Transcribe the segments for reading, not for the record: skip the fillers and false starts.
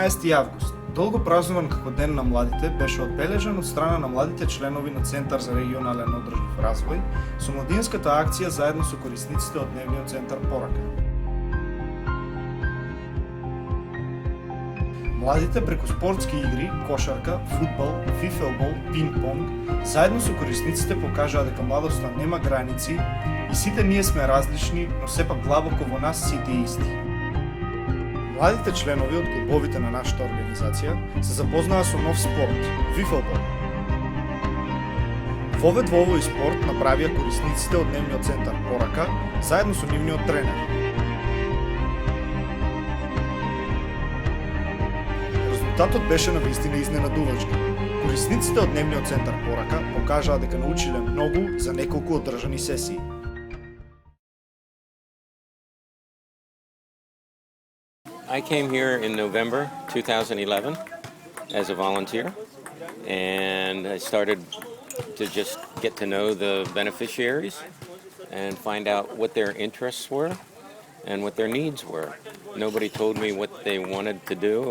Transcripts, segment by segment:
14 август, долго празнуван како Ден на младите, беше одбележан од страна на младите членови на Центар за регионален одржлив развој со младинската акција заедно со корисниците од Дневниот центар Порака. Младите преку спортски игри, кошарка, фудбал, фифелбол, пинг-понг, заедно со корисниците покажаа дека младоста нема граници и сите ние сме различни, но сепак длабоко во нас сите исти. Младите членови од клубовите на нашата организација се запознаа со нов спорт – фифелбол. Вовед во овој спорт направија корисниците од Дневниот центар Порака заедно со нивниот тренер. Резултатот беше навистина изненадувачки. Корисниците од Дневниот центар Порака покажаа дека научиле многу за неколку одржани сесии. I came here in November 2011 as a volunteer, and I started to just get to know the beneficiaries and find out what their interests were and what their needs were. Nobody told me what they wanted to do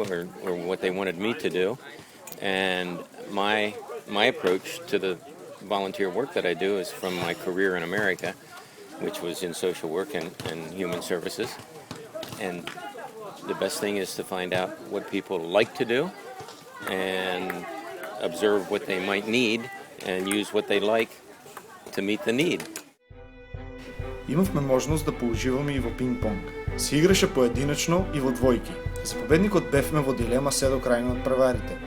or what they wanted me to do, and my approach to the volunteer work that I do is from my career in America, which was in social work and human services. And the best thing is to find out what people like to do and observe what they might need and use what they like to meet the need. Имавме можност да поуживаме и во пинг-понг. Се играше поединечно и во двојки. За победникот бевме во дилема се до крај на надпреварите.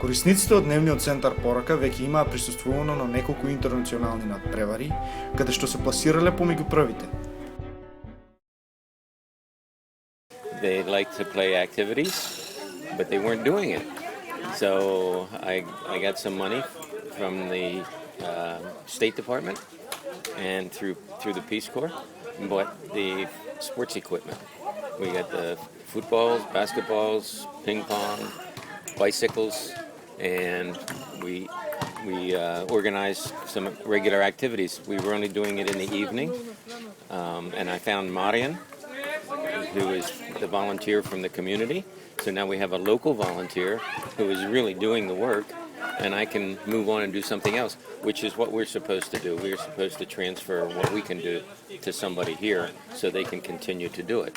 Корисниците од Дневниот центар Порака веќе имаа присуствувано на неколку интернационални надпревари, каде што се пласирале помеѓу првите. They liked to play activities, but they weren't doing it. So I got some money from the State Department and through the Peace Corps and bought the sports equipment. We got the footballs, basketballs, ping pong, bicycles, and we organized some regular activities. We were only doing it in the evening, and I found Marian, who is the volunteer from the community. So now we have a local volunteer who is really doing the work, and I can move on and do something else, which is what we're supposed to do. We're supposed to transfer what we can do to somebody here so they can continue to do it.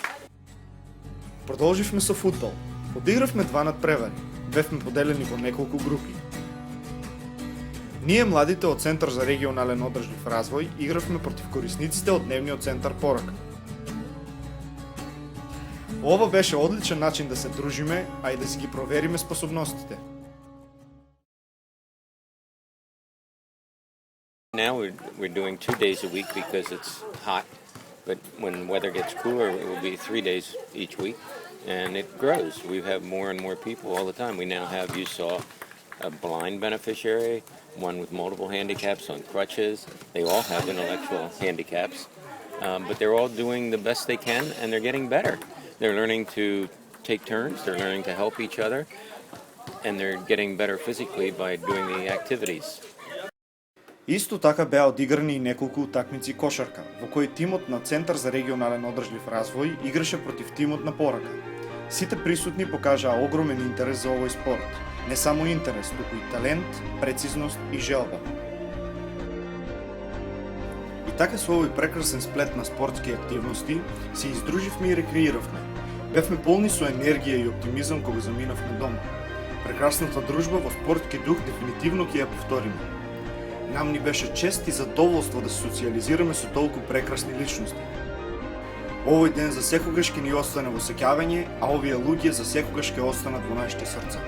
Продолживме со фудбал. Одигравме два надпревари. Бевме поделени во неколку групи. Ние младите од Центар за регионален одржлив развој игравме против корисниците од Дневниот центар Порака. Ова беше одличен начин да се дружиме, а и да си ги провериме способностите. Now we're doing 2 days a week because it's hot, but when weather gets cooler, it will be 3 days each week, and it grows. We have more and more people all the time. We now have, you saw, a blind beneficiary, one with multiple handicaps on crutches. They all have intellectual handicaps, but they're all doing the best they can, and they're getting better. They're learning to take turns, they're learning to help each other, and they're getting better physically by doing the activities. Исто така беа одиграни и неколку утакмици кошарка, во кои тимот на Центар за регионален одржлив развој играше против тимот на Порака. Сите присутни покажаа огромен интерес за овој спорт. Не само интерес, туку и талент, прецизност и желба. И така со овој прекрасен сплет на спортски активности се издруживме и рекреиравме. Бевме полни со енергија и оптимизам кога заминавме дома. Прекрасната дружба во спортски дух дефинитивно ќе ја повториме. Нам ни беше чест и задоволство да се социализираме со толку прекрасни личности. Овој ден за секогаш ќе ни остане во сеќавање, а овие луѓе за секогаш ќе останат во нашите срца.